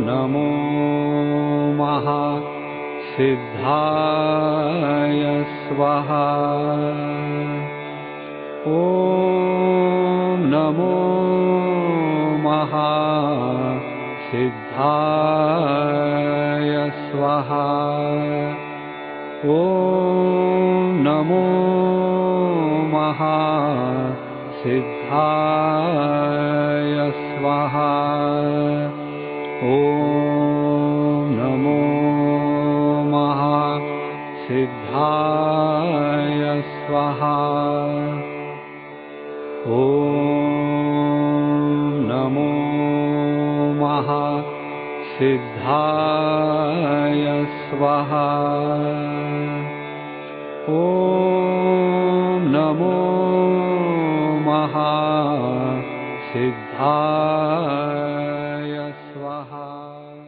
नमो महासिद्धाय स्वाहा। नमो महासिद्धाय स्वाहा। नमो महासिद्धाय स्वाहा। नमो महासिद्धाय स्वाहा। नमो महासिद्धाय स्वाहा। नमो महासिद्धाय स्वाहा।